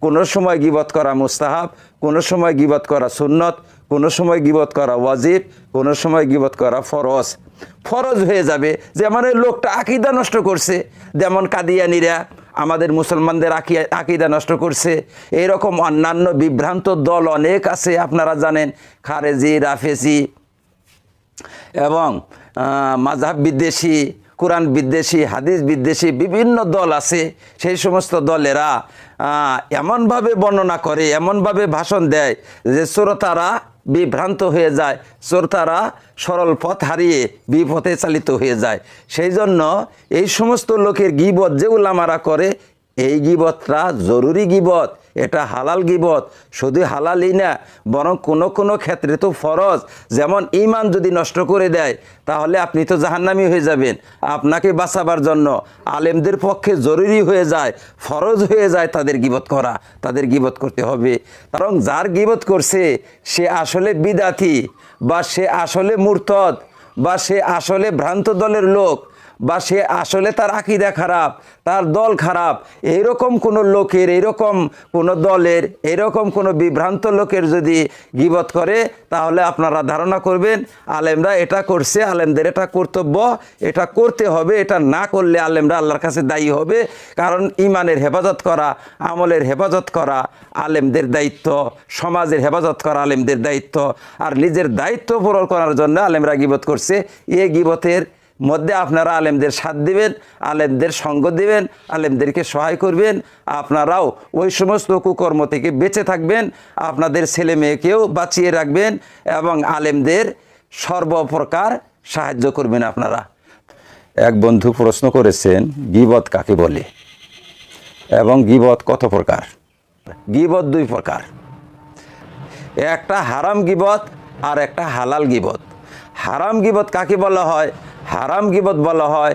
কোনো সময় গীবত করা মুস্তাহাব, কোনো সময় গীবত করা সুন্নত, কোনো সময় গীবত করা ওয়াজিব, কোনো সময় গীবত করা ফরজ। ফরজ হয়ে যাবে, যেমন এই লোকটা আকীদা নষ্ট করছে, যেমন কাদিয়ানীরা আমাদের মুসলমানদের আকীদা নষ্ট করছে। এইরকম অন্যান্য বিভ্রান্ত দল অনেক আছে, আপনারা জানেন, খারেজি, রাফেজি এবং মাযহাব বিদ্বেষী, কোরআন বিদ্বেষী, হাদিস বিদ্বেষী বিভিন্ন দল আছে। সেই সমস্ত দলেরা এমনভাবে বর্ণনা করে, এমনভাবে ভাষণ দেয় যে শ্রোতারা বিভ্রান্ত হয়ে যায়, শ্রোতারা সরল পথ হারিয়ে বিপথে চালিত হয়ে যায়। সেই জন্য এই সমস্ত লোকের গীবত যে উলামারা করে, এই গীবতটা জরুরি গীবত, এটা হালাল গীবত। শুধু হালালই না, বরং কোনো কোনো ক্ষেত্রে তো ফরজ। যেমন ঈমান যদি নষ্ট করে দেয়, তাহলে আপনি তো জাহান্নামী হয়ে যাবেন। আপনাকে বাঁচাবার জন্য আলেমদের পক্ষে জরুরি হয়ে যায়, ফরজ হয়ে যায় তাদের গীবত করা, তাদের গীবত করতে হবে। কারণ যার গীবত করছে সে আসলে বিদাতি, বা সে আসলে মুরতাদ, বা সে আসলে ভ্রান্ত দলের লোক, বা সে আসলে তার আকীদা খারাপ, তার দল খারাপ। এইরকম কোনো লোকের, এইরকম কোনো দলের, এইরকম কোনো বিভ্রান্ত লোকের যদি গীবত করে, তাহলে আপনারা ধারণা করবেন আলেমরা এটা করছে, আলেমদের এটা কর্তব্য, এটা করতে হবে। এটা না করলে আলেমরা আল্লাহর কাছে দায়ী হবে। কারণ ঈমানের হেফাজত করা, আমলের হেফাজত করা আলেমদের দায়িত্ব, সমাজের হেফাজত করা আলেমদের দায়িত্ব। আর নিজের দায়িত্ব পূরণ করার জন্য আলেমরা গীবত করছে। এই গীবতের মধ্যে আপনারা আলেমদের সাথ দিবেন, আলেমদের সঙ্গ দিবেন, আলেমদেরকে সহায় করবেন। আপনারাও ওই সমস্ত কুকর্ম থেকে বেঁচে থাকবেন, আপনাদের ছেলে মেয়েকেও বাঁচিয়ে রাখবেন এবং আলেমদের সর্বপ্রকার সাহায্য করবেন আপনারা। এক বন্ধু প্রশ্ন করেছেন, গীবত কাকে বলে এবং গীবত কত প্রকার? গীবত দুই প্রকার, একটা হারাম গীবত আর একটা হালাল গীবত। হারাম গীবত কাকে বলা হয়? হারাম গীবত বলা হয়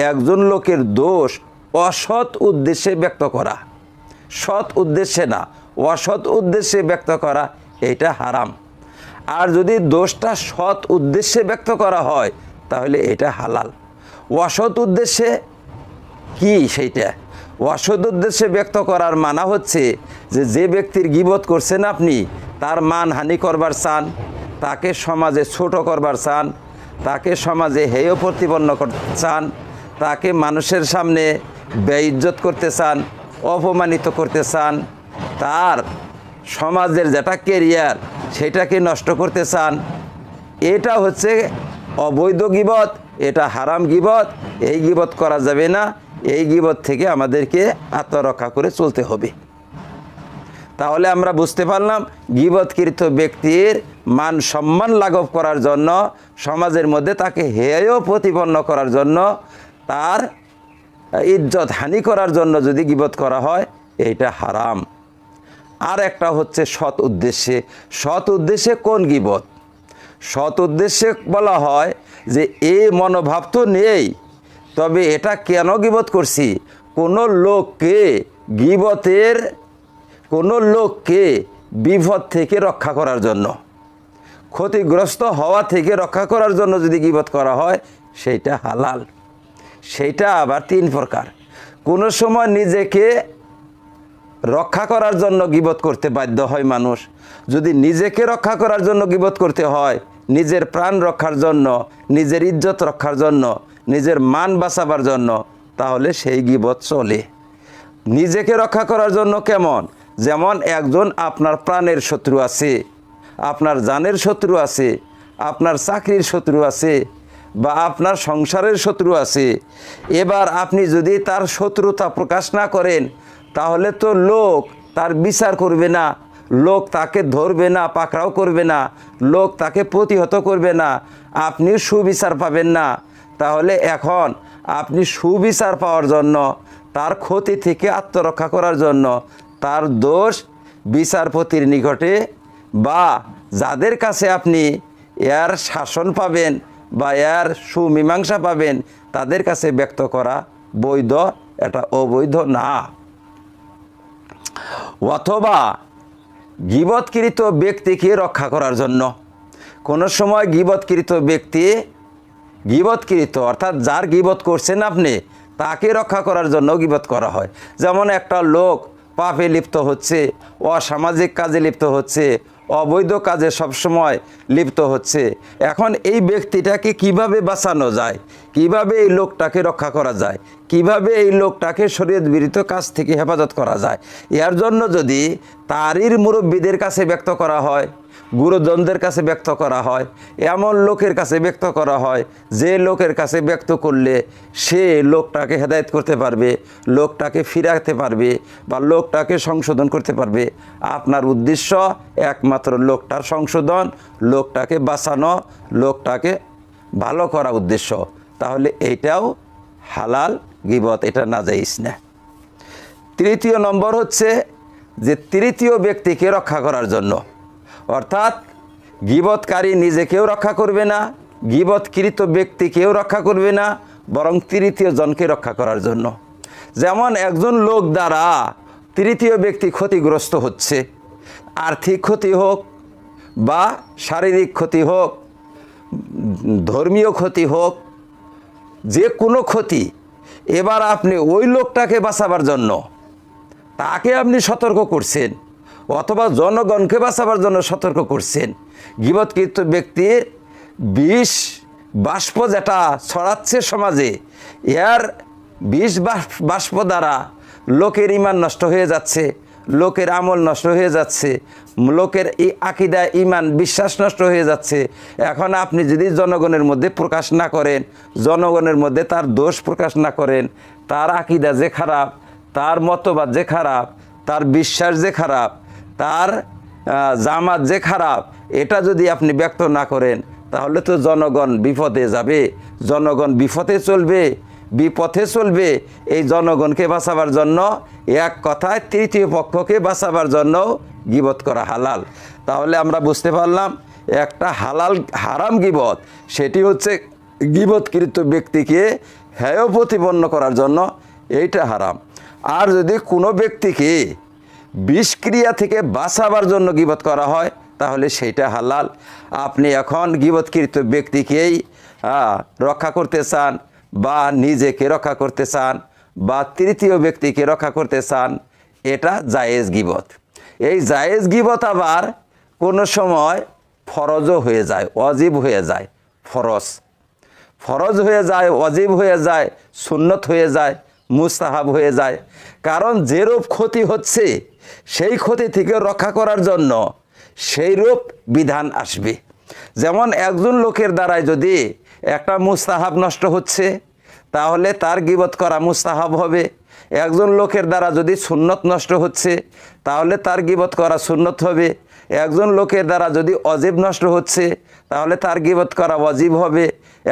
একজন লোকের দোষ অসৎ উদ্দেশ্যে ব্যক্ত করা, সৎ উদ্দেশ্যে না, অসৎ উদ্দেশ্যে ব্যক্ত করা, এইটা হারাম। আর যদি দোষটা সৎ উদ্দেশ্যে ব্যক্ত করা হয়, তাহলে এটা হালাল। অসৎ উদ্দেশ্যে কি সেইটা? অসৎ উদ্দেশ্যে ব্যক্ত করার মানা হচ্ছে যে ব্যক্তির গীবত করছেন আপনি, তার মানহানি করবার চান, তাকে সমাজে ছোট করবার চান, তাকে সমাজে হেয় প্রতিপন্ন করতে চান, তাকে মানুষের সামনে বেইজ্জত করতে চান, অপমানিত করতে চান, তার সমাজের যেটা কেরিয়ার সেটাকে নষ্ট করতে চান, এটা হচ্ছে অবৈধ গীবত, এটা হারাম গীবত। এই গীবত করা যাবে না। এই গীবত থেকে আমাদেরকে আত্মরক্ষা করে চলতে হবে। তাহলে আমরা বুঝতে পারলাম গীবতকৃত ব্যক্তির মান সম্মান লাঘব করার জন্য, সমাজের মধ্যে তাকে হেয় প্রতিপন্ন করার জন্য, তার ইজ্জত হানি করার জন্য যদি গীবত করা হয়, এইটা হারাম। আর একটা হচ্ছে সৎ উদ্দেশ্যে। সৎ উদ্দেশ্যে কোন গীবত? সৎ উদ্দেশ্যে বলা হয় যে এই মনোভাব তো নেই, তবে এটা কেন গীবত করছি? কোনো লোককে বিপদ থেকে রক্ষা করার জন্য, ক্ষতিগ্রস্ত হওয়া থেকে রক্ষা করার জন্য যদি গীবত করা হয়, সেইটা হালাল। সেইটা আবার তিন প্রকার। কোনো সময় নিজেকে রক্ষা করার জন্য গীবত করতে বাধ্য হয় মানুষ। যদি নিজেকে রক্ষা করার জন্য গীবত করতে হয়, নিজের প্রাণ রক্ষার জন্য, নিজের ইজ্জত রক্ষার জন্য, নিজের মান বাঁচাবার জন্য, তাহলে সেই গীবত চলে। নিজেকে রক্ষা করার জন্য কেমন? যেমন একজন আপনার প্রাণের শত্রু আছে, আপনার জানের শত্রু আছে, আপনার চাকরির শত্রু আছে, বা আপনার সংসারের শত্রু আছে। এবার আপনি যদি তার শত্রুতা প্রকাশ না করেন, তাহলে তো লোক তার বিচার করবে না, লোক তাকে ধরবে না, পাকড়াও করবে না, লোক তাকে প্রতিহত করবে না, আপনি সুবিচার পাবেন না। তাহলে এখন আপনি সুবিচার পাওয়ার জন্য, তার ক্ষতি থেকে আত্মরক্ষা করার জন্য, তার দোষ বিচারপতির নিকটে বা যাদের কাছে আপনি এর শাসন পাবেন বা এর সুমীমাংসা পাবেন, তাদের কাছে ব্যক্ত করা বৈধ, এটা অবৈধ না। অথবা গীবতকৃত ব্যক্তিকে রক্ষা করার জন্য, কোনো সময় গীবতকৃত অর্থাৎ যার গীবত করছেন আপনি, তাকে রক্ষা করার জন্য গীবত করা হয়। যেমন একটা লোক পাপে লিপ্ত হচ্ছে, অসামাজিক কাজে লিপ্ত হচ্ছে, অবৈধ কাজে সবসময় লিপ্ত হচ্ছে। এখন এই ব্যক্তিটাকে কিভাবে বাঁচানো যায়, কিভাবে এই লোকটাকে রক্ষা করা যায়, কিভাবে এই লোকটাকে শরীয়ত বিরোধী কাজ থেকে হেফাজত করা যায়, এর জন্য যদি তারই মুরব্বীদের কাছে ব্যক্ত করা হয়, গুরুজনদের কাছে ব্যক্ত করা হয়, এমন লোকের কাছে ব্যক্ত করা হয় যে লোকের কাছে ব্যক্ত করলে সে লোকটাকে হেদায়েত করতে পারবে, লোকটাকে ফিরাতে পারবে বা লোকটাকে সংশোধন করতে পারবে। আপনার উদ্দেশ্য একমাত্র লোকটার সংশোধন, লোকটাকে বাঁচানো, লোকটাকে ভালো করা উদ্দেশ্য, তাহলে এইটাও হালাল গীবত, এটা নাজায়েজ না। তৃতীয় নম্বর হচ্ছে যে তৃতীয় ব্যক্তিকে রক্ষা করার জন্য, অর্থাৎ গীবতকারী নিজেকেও রক্ষা করবে না, গীবতকৃত ব্যক্তিকেও রক্ষা করবে না, বরং তৃতীয় জনকে রক্ষা করার জন্য। যেমন একজন লোক দ্বারা তৃতীয় ব্যক্তি ক্ষতিগ্রস্ত হচ্ছে, আর্থিক ক্ষতি হোক বা শারীরিক ক্ষতি হোক, ধর্মীয় ক্ষতি হোক, যে কোনো ক্ষতি, এবার আপনি ওই লোকটাকে বাঁচাবার জন্য তাকে আপনি সতর্ক করছেন অথবা জনগণকে বাঁচাবার জন্য সতর্ক করছেন। গীবতকৃত ব্যক্তির বিষ বাষ্প যেটা ছড়াচ্ছে সমাজে, এর বিষ বাষ্প দ্বারা লোকের ঈমান নষ্ট হয়ে যাচ্ছে, লোকের আমল নষ্ট হয়ে যাচ্ছে, লোকের এই আকীদা ঈমান বিশ্বাস নষ্ট হয়ে যাচ্ছে। এখন আপনি যদি জনগণের মধ্যে প্রকাশ না করেন, জনগণের মধ্যে তার দোষ প্রকাশ না করেন, তার আকীদা যে খারাপ, তার মতবাদ যে খারাপ, তার বিশ্বাস যে খারাপ, তার জামাত যে খারাপ, এটা যদি আপনি ব্যক্ত না করেন, তাহলে তো জনগণ বিপদে যাবে, জনগণ বিপথে চলবে, বিপথে চলবে। এই জনগণকে বাঁচাবার জন্য, এক কথায় তৃতীয় পক্ষকে বাঁচাবার জন্য গীবত করা হালাল। তাহলে আমরা বুঝতে পারলাম একটা হালাল হারাম গীবত, সেটি হচ্ছে গীবতকৃত ব্যক্তিকে হেয় প্রতিপন্ন করার জন্য, এইটা হারাম। আর যদি কোনো ব্যক্তিকে বিষক্রিয়া থেকে বাঁচাবার জন্য গীবত করা হয়, তাহলে সেইটা হালাল। আপনি এখন গীবতকৃত ব্যক্তিকেই রক্ষা করতে চান বা নিজেকে রক্ষা করতে চান বা তৃতীয় ব্যক্তিকে রক্ষা করতে চান, এটা জায়েজ গীবত। এই জায়েজ গীবত আবার কোনো সময় ফরজও হয়ে যায়, ওয়াজিব হয়ে যায়, ফরজ হয়ে যায়, ওয়াজিব হয়ে যায়, সুন্নত হয়ে যায়, মুস্তাহাব হয়ে যায়। কারণ যেরূপ ক্ষতি হচ্ছে সেই ক্ষতি থেকে রক্ষা করার জন্য সেই রূপ বিধান আসবে। যেমন একজন লোকের দ্বারাই যদি একটা মুস্তাহাব নষ্ট হচ্ছে, তাহলে তার গীবত করা মুস্তাহাব হবে। একজন লোকের দ্বারা যদি সুন্নত নষ্ট হচ্ছে, তাহলে তার গীবত করা সুন্নত হবে। একজন লোকের দ্বারা যদি ওয়াজিব নষ্ট হচ্ছে, তাহলে তার গীবত করা ওয়াজিব হবে।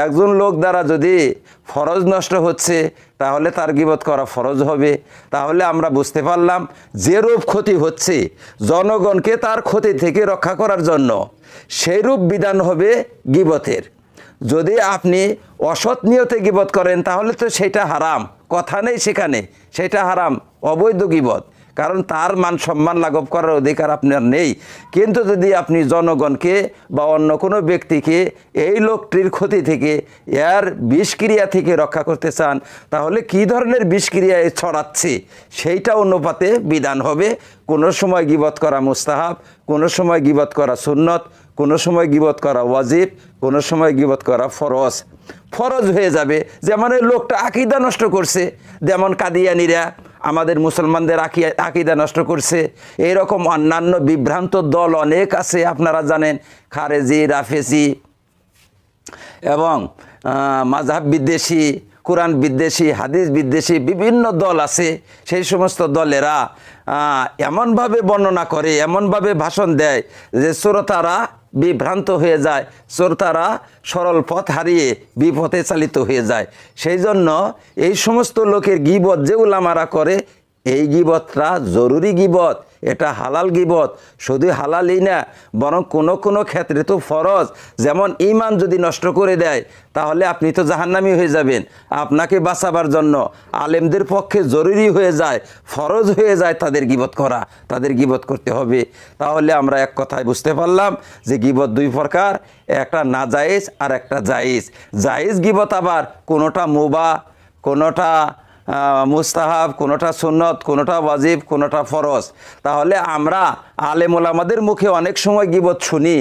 একজন লোক দ্বারা যদি ফরজ নষ্ট হচ্ছে, তাহলে তার গীবত করা ফরজ হবে। তাহলে আমরা বুঝতে পারলাম যে রূপ ক্ষতি হচ্ছে জনগণকে তার ক্ষতি থেকে রক্ষা করার জন্য, সেই রূপ বিধান হবে গীবতের। যদি আপনি অসৎ নিয়তে গীবত করেন, তাহলে তো সেটা হারাম, কথা নেই সেখানে, সেটা হারাম, অবৈধ গীবত, কারণ তার মান সম্মান লাঘব করার অধিকার আপনার নেই। কিন্তু যদি আপনি জনগণকে বা অন্য কোনো ব্যক্তিকে এই লোকটির ক্ষতি থেকে, এর বিষক্রিয়া থেকে রক্ষা করতে চান, তাহলে কী ধরনের বিষক্রিয়া ছড়াচ্ছে সেইটা অনুপাতে বিধান হবে। কোনো সময় গীবত করা মুস্তাহাব, কোনো সময় গীবত করা সুন্নত, কোনো সময় গীবত করা ওয়াজিব, কোনো সময় গীবত করা ফরজ হয়ে যাবে। যেমন এই লোকটা আকীদা নষ্ট করছে, যেমন কাদিয়ানীরা আমাদের মুসলমানদের আকীদা নষ্ট করছে, এইরকম অন্যান্য বিভ্রান্ত দল অনেক আছে, আপনারা জানেন, খারেজি, রাফেজি এবং মাযহাব বিদ্বেষী, কোরআন বিদ্বেষী, হাদিস বিদ্বেষী বিভিন্ন দল আছে। সেই সমস্ত দলেরা এমনভাবে বর্ণনা করে, এমনভাবে ভাষণ দেয় যে শ্রোতারা বিভ্রান্ত হয়ে যায়, শ্রোতারা সরল পথ হারিয়ে বিপথে চালিত হয়ে যায়। সেই জন্য এই সমস্ত লোকের গীবত যে উলামারা করে, এই গীবতটা জরুরি গীবত, এটা হালাল গীবত। শুধু হালালই না, বরং কোনো কোনো ক্ষেত্রে তো ফরজ। যেমন ঈমান যদি নষ্ট করে দেয়, তাহলে আপনি তো জাহান্নামী হয়ে যাবেন। আপনাকে বাঁচাবার জন্য আলেমদের পক্ষে জরুরি হয়ে যায়, ফরজ হয়ে যায় তাদের গীবত করা, তাদের গীবত করতে হবে। তাহলে আমরা এক কথায় বুঝতে পারলাম যে গীবত দুই প্রকার, একটা নাজায়েজ আর একটা জায়েজ। জায়েজ গীবত আবার কোনোটা মুবাহ, কোনোটা মুস্তাহাব, কোনোটা সুন্নত, কোনোটা ওয়াজিব, কোনোটা ফরজ। তাহলে আমরা আলেম ওলামাদের মুখে অনেক সময় গীবত শুনি।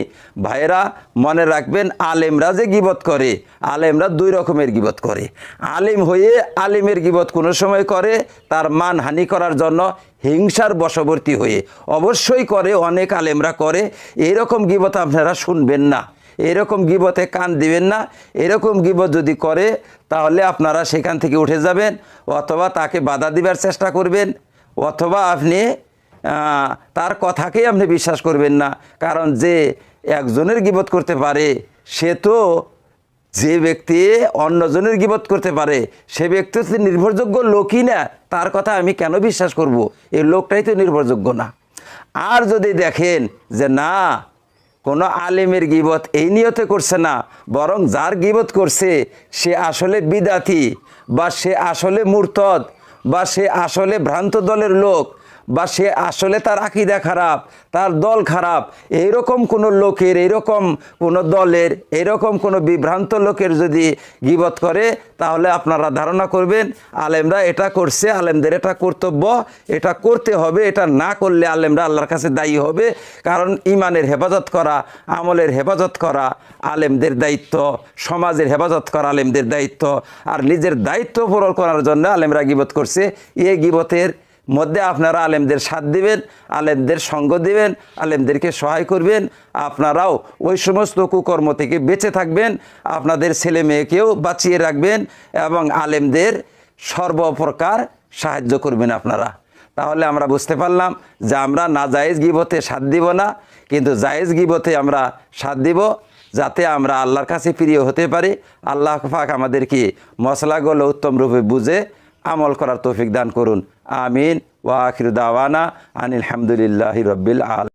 ভাইয়েরা মনে রাখবেন, আলেমরা যে গীবত করে, আলেমরা দুই রকমের গীবত করে। আলেম হয়ে আলেমের গীবত কোনো সময় করে তার মানহানি করার জন্য, হিংসার বশবর্তী হয়ে অবশ্যই করে, অনেক আলেমরা করে। এইরকম গীবত আপনারা শুনবেন না, এরকম গীবতে কান দিবেন না। এরকম গীবত যদি করে তাহলে আপনারা সেখান থেকে উঠে যাবেন, অথবা তাকে বাধা দিবার চেষ্টা করবেন, অথবা আপনি তার কথাকেই আপনি বিশ্বাস করবেন না। কারণ যে একজনের গীবত করতে পারে, সে তো, যে ব্যক্তি অন্যজনের গীবত করতে পারে সে ব্যক্তি তো নির্ভরযোগ্য লোকই না, তার কথা আমি কেন বিশ্বাস করব? এই লোকটাই তো নির্ভরযোগ্য না। আর যদি দেখেন যে না, কোনো আলেমের গীবত এই নিয়তে করছে না, বরং যার গীবত করছে সে আসলে বিদাতি, বা সে আসলে মুরতাদ, বা সে আসলে ভ্রান্ত দলের লোক, বা সে আসলে তার আকীদা খারাপ, তার দল খারাপ, এইরকম কোনো লোকের, এইরকম কোনো দলের, এইরকম কোনো বিভ্রান্ত লোকের যদি গীবত করে, তাহলে আপনারা ধারণা করবেন আলেমরা এটা করছে, আলেমদের এটা কর্তব্য, এটা করতে হবে। এটা না করলে আলেমরা আল্লাহর কাছে দায়ী হবে। কারণ ইমানের হেফাজত করা, আমলের হেফাজত করা আলেমদের দায়িত্ব, সমাজের হেফাজত করা আলেমদের দায়িত্ব। আর নিজের দায়িত্ব পূরণ করার জন্য আলেমরা গীবত করছে। এই গীবতের মধ্যে আপনারা আলেমদের সাথ দিবেন, আলেমদের সঙ্গ দিবেন, আলেমদেরকে সহায় করবেন। আপনারাও ওই সমস্ত কুকর্ম থেকে বেঁচে থাকবেন, আপনাদের ছেলে মেয়েকেও বাঁচিয়ে রাখবেন, এবং আলেমদের সর্বপ্রকার সাহায্য করবেন আপনারা। তাহলে আমরা বুঝতে পারলাম যে আমরা নাজায়েজ গীবতে সাথ দিব না, কিন্তু জায়েজ গীবতে আমরা সাথ দিব, যাতে আমরা আল্লাহর কাছে প্রিয় হতে পারি। আল্লাহ পাক আমাদেরকে মশলাগুলো উত্তম রূপে বুঝে আমল করার তৌফিক দান করুন। আমিন। ওয়া আখিরু দাওয়ানা আনিল হামদুলিল্লাহি রাব্বিল আলামিন।